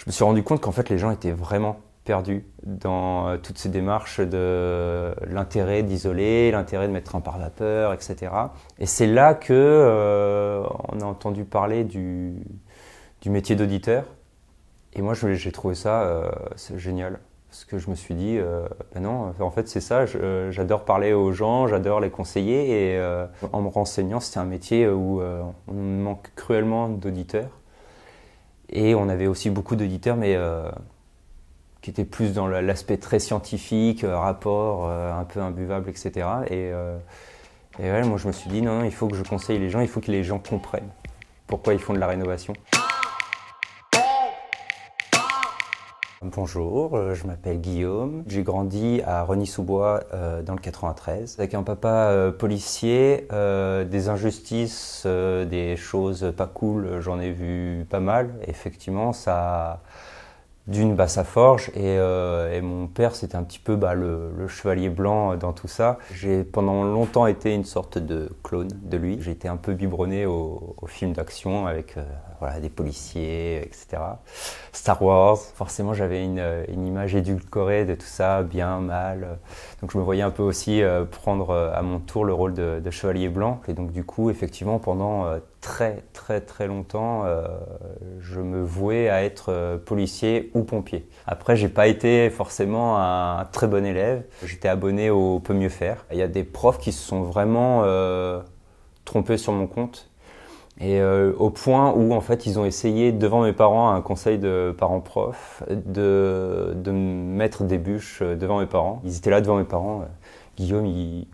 me suis rendu compte qu'en fait les gens étaient vraiment perdus dans toutes ces démarches de l'intérêt d'isoler, l'intérêt de mettre un pare-vapeur, etc. Et c'est là que on a entendu parler du métier d'auditeur. Et moi j'ai trouvé ça génial. Parce que je me suis dit, ben non, en fait c'est ça, j'adore parler aux gens, j'adore les conseiller. Et en me renseignant, c'était un métier où on manque cruellement d'auditeurs. Et on avait aussi beaucoup d'auditeurs, mais qui étaient plus dans l'aspect très scientifique, rapport un peu imbuvable, etc. Et ouais, moi je me suis dit, non, il faut que je conseille les gens, il faut que les gens comprennent pourquoi ils font de la rénovation. Bonjour, je m'appelle Guillaume. J'ai grandi à Rosny-sous-Bois dans le 93 avec un papa policier, des injustices, des choses pas cool, j'en ai vu pas mal. Effectivement, ça ça forge et mon père c'était un petit peu le chevalier blanc dans tout ça. J'ai pendant longtemps été une sorte de clone de lui. J'ai été un peu biberonné aux films d'action avec voilà, des policiers, etc. Star Wars, forcément j'avais une image édulcorée de tout ça, bien, mal. Donc je me voyais un peu aussi prendre à mon tour le rôle de chevalier blanc. Et donc du coup, effectivement, pendant très longtemps, je me vouais à être policier ou pompier. Après, j'ai pas été forcément un très bon élève. J'étais abonné au Peut mieux faire. Il y a des profs qui se sont vraiment trompés sur mon compte. Et au point où en fait ils ont essayé devant mes parents, un conseil de parents-profs, de me mettre des bûches devant mes parents. Ils étaient là devant mes parents, Guillaume il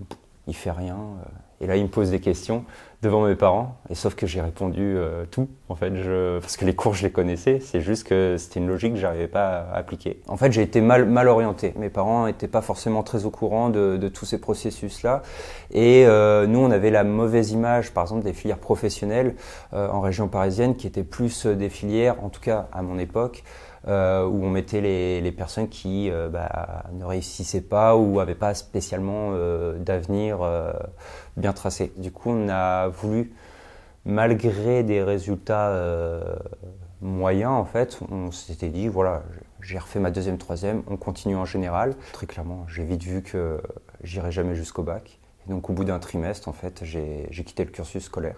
fait rien. Et là il me pose des questions devant mes parents. Et sauf que j'ai répondu tout en fait, parce que les cours je les connaissais, c'est juste que c'était une logique que j'arrivais pas à appliquer. En fait j'ai été mal orienté. Mes parents n'étaient pas forcément très au courant de tous ces processus-là. Et nous on avait la mauvaise image par exemple des filières professionnelles en région parisienne qui étaient plus des filières, en tout cas à mon époque, où on mettait les personnes qui ne réussissaient pas ou n'avaient pas spécialement d'avenir bien tracé. Du coup, on a voulu, malgré des résultats moyens, en fait, on s'était dit, voilà, j'ai refait ma deuxième, troisième, on continue en général. Très clairement, j'ai vite vu que j'irais jamais jusqu'au bac. Et donc, au bout d'un trimestre, en fait, j'ai quitté le cursus scolaire.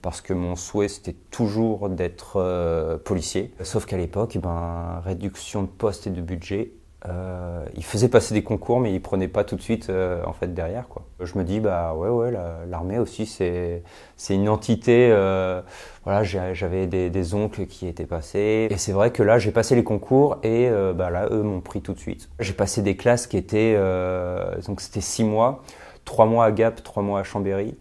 Parce que mon souhait, c'était toujours d'être policier. Sauf qu'à l'époque, réduction de postes et de budget, ils faisaient passer des concours, mais ils prenaient pas tout de suite en fait derrière, quoi. Je me dis, ouais, l'armée aussi, c'est une entité. Voilà, j'avais des oncles qui étaient passés. Et c'est vrai que là, j'ai passé les concours et là, eux m'ont pris tout de suite. J'ai passé des classes qui étaient, donc c'était 6 mois, 3 mois à Gap, 3 mois à Chambéry.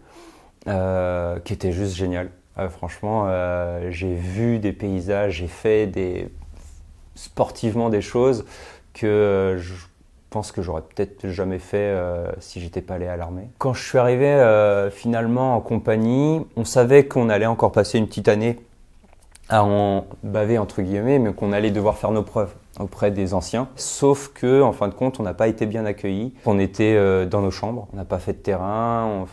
Qui était juste génial. Franchement, j'ai vu des paysages, j'ai fait sportivement des choses que je pense que j'aurais peut-être jamais fait si j'étais pas allé à l'armée. Quand je suis arrivé finalement en compagnie, on savait qu'on allait encore passer une petite année à en baver entre guillemets, mais qu'on allait devoir faire nos preuves auprès des anciens. Sauf que, en fin de compte, on n'a pas été bien accueillis. On était dans nos chambres, on n'a pas fait de terrain,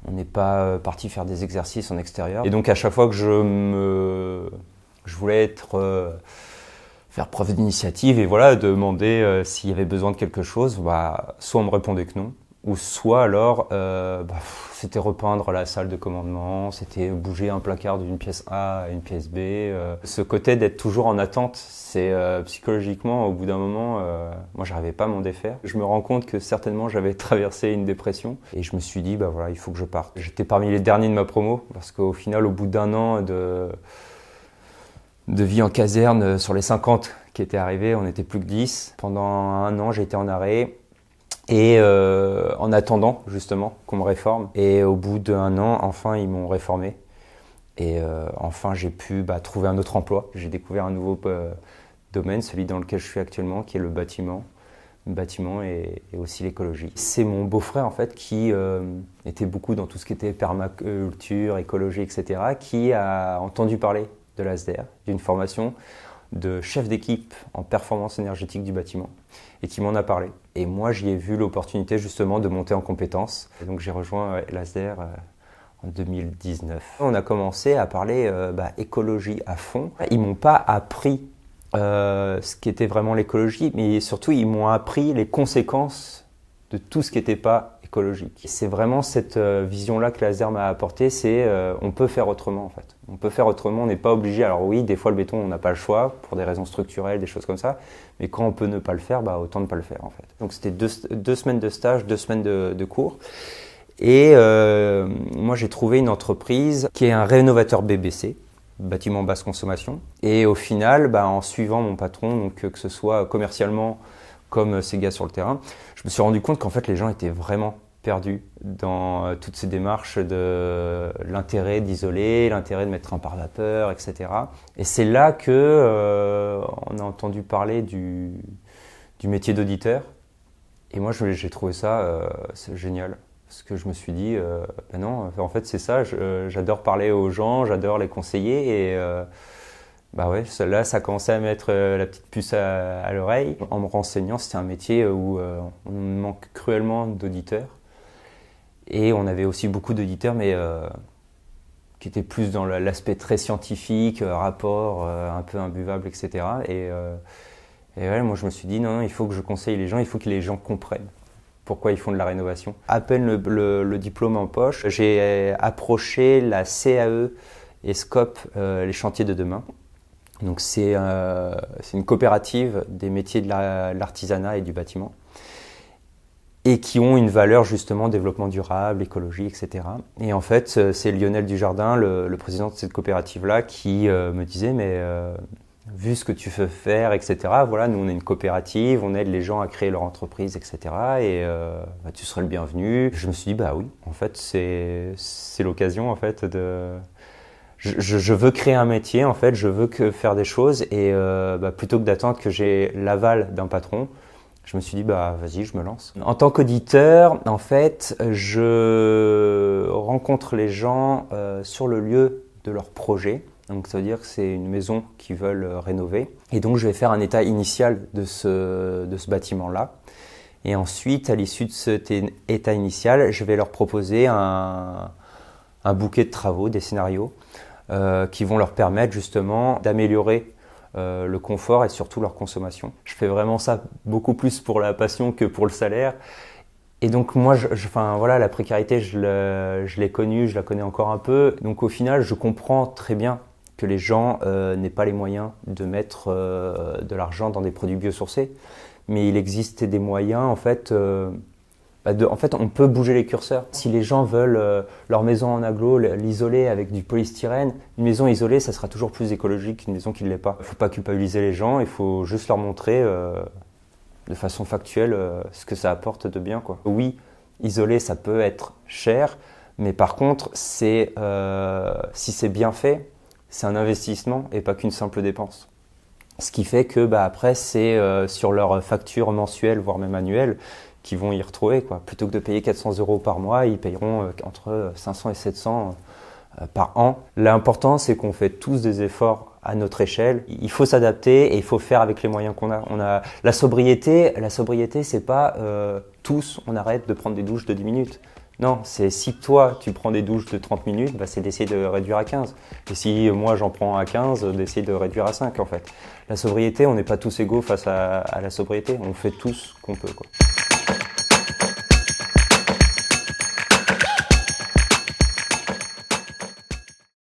on n'est pas parti faire des exercices en extérieur. Et donc à chaque fois que je voulais faire preuve d'initiative et voilà, demander s'il y avait besoin de quelque chose, soit on me répondait que non, ou soit alors c'était repeindre la salle de commandement, c'était bouger un placard d'une pièce A à une pièce B. Ce côté d'être toujours en attente, c'est psychologiquement, au bout d'un moment, moi j'arrivais pas à m'en défaire. Je me rends compte que certainement j'avais traversé une dépression et je me suis dit voilà, il faut que je parte. J'étais parmi les derniers de ma promo parce qu'au final, au bout d'un an de vie en caserne, sur les 50 qui étaient arrivés, on n'était plus que 10. Pendant un an, j'ai été en arrêt. Et en attendant justement qu'on me réforme. Et au bout d'un an, enfin, ils m'ont réformé. Et enfin, j'ai pu trouver un autre emploi. J'ai découvert un nouveau domaine, celui dans lequel je suis actuellement, qui est le bâtiment et aussi l'écologie. C'est mon beau-frère en fait qui était beaucoup dans tout ce qui était permaculture, écologie, etc., qui a entendu parler de l'ASDR, d'une formation de chef d'équipe en performance énergétique du bâtiment et qui m'en a parlé. Et moi, j'y ai vu l'opportunité justement de monter en compétences. Et donc j'ai rejoint l'ASDR en 2019. On a commencé à parler écologie à fond. Ils m'ont pas appris ce qu'était vraiment l'écologie, mais surtout ils m'ont appris les conséquences de tout ce qui n'était pas écologique. C'est vraiment cette vision-là que Laser m'a apporté, c'est on peut faire autrement en fait. On peut faire autrement, on n'est pas obligé. Alors oui, des fois le béton, on n'a pas le choix pour des raisons structurelles, des choses comme ça, mais quand on peut ne pas le faire, autant ne pas le faire en fait. Donc c'était deux semaines de stage, 2 semaines de cours. Et moi j'ai trouvé une entreprise qui est un rénovateur BBC, bâtiment basse consommation. Et au final, en suivant mon patron, donc que ce soit commercialement comme ces gars sur le terrain, je me suis rendu compte qu'en fait les gens étaient vraiment perdus dans toutes ces démarches de l'intérêt d'isoler, l'intérêt de mettre un pare-vapeur, etc. Et c'est là que on a entendu parler du métier d'auditeur. Et moi j'ai trouvé ça génial. Parce que je me suis dit, non, en fait c'est ça, j'adore parler aux gens, j'adore les conseiller et ouais, là ça commençait à mettre la petite puce à l'oreille. En me renseignant, c'était un métier où on manque cruellement d'auditeurs et on avait aussi beaucoup d'auditeurs mais qui étaient plus dans l'aspect très scientifique, rapport un peu imbuvable, etc. Et ouais, moi je me suis dit, non, il faut que je conseille les gens, il faut que les gens comprennent pourquoi ils font de la rénovation. À peine le diplôme en poche, j'ai approché la CAE et SCOP, les chantiers de demain. Donc c'est une coopérative des métiers de l'artisanat et du bâtiment et qui ont une valeur justement développement durable, écologie, etc. Et en fait, c'est Lionel Dujardin, le président de cette coopérative-là, qui me disait mais vu ce que tu veux faire, etc. Voilà, nous on est une coopérative, on aide les gens à créer leur entreprise, etc. Et tu serais le bienvenu. Je me suis dit oui, en fait c'est l'occasion en fait de. Je veux créer un métier en fait, je veux faire des choses et plutôt que d'attendre que j'ai l'aval d'un patron, je me suis dit vas-y, je me lance. En tant qu'auditeur, en fait, je rencontre les gens sur le lieu de leur projet. Donc ça veut dire que c'est une maison qu'ils veulent rénover. Et donc je vais faire un état initial de ce bâtiment-là. Et ensuite, à l'issue de cet état initial, je vais leur proposer un bouquet de travaux, des scénarios, qui vont leur permettre justement d'améliorer le confort et surtout leur consommation. Je fais vraiment ça beaucoup plus pour la passion que pour le salaire. Et donc moi, la précarité, je l'ai connue, je la connais encore un peu. Donc au final, je comprends très bien que les gens n'aient pas les moyens de mettre de l'argent dans des produits biosourcés. Mais il existe des moyens, en fait, on peut bouger les curseurs. Si les gens veulent leur maison en agglo, l'isoler avec du polystyrène, une maison isolée, ça sera toujours plus écologique qu'une maison qui ne l'est pas. Il ne faut pas culpabiliser les gens, il faut juste leur montrer de façon factuelle ce que ça apporte de bien, quoi. Oui, isoler, ça peut être cher, mais par contre, si c'est bien fait, c'est un investissement et pas qu'une simple dépense. Ce qui fait que après, c'est sur leur facture mensuelle, voire même annuelle, qu'ils vont y retrouver, quoi. Plutôt que de payer 400 € par mois, ils payeront entre 500 et 700 par an. L'important, c'est qu'on fait tous des efforts à notre échelle. Il faut s'adapter et il faut faire avec les moyens qu'on a. La sobriété, c'est pas tous, on arrête de prendre des douches de 10 minutes. Non, c'est si toi, tu prends des douches de 30 minutes, c'est d'essayer de réduire à 15. Et si moi, j'en prends à 15, d'essayer de réduire à 5, en fait. La sobriété, on n'est pas tous égaux face à la sobriété. On fait tout ce qu'on peut, quoi.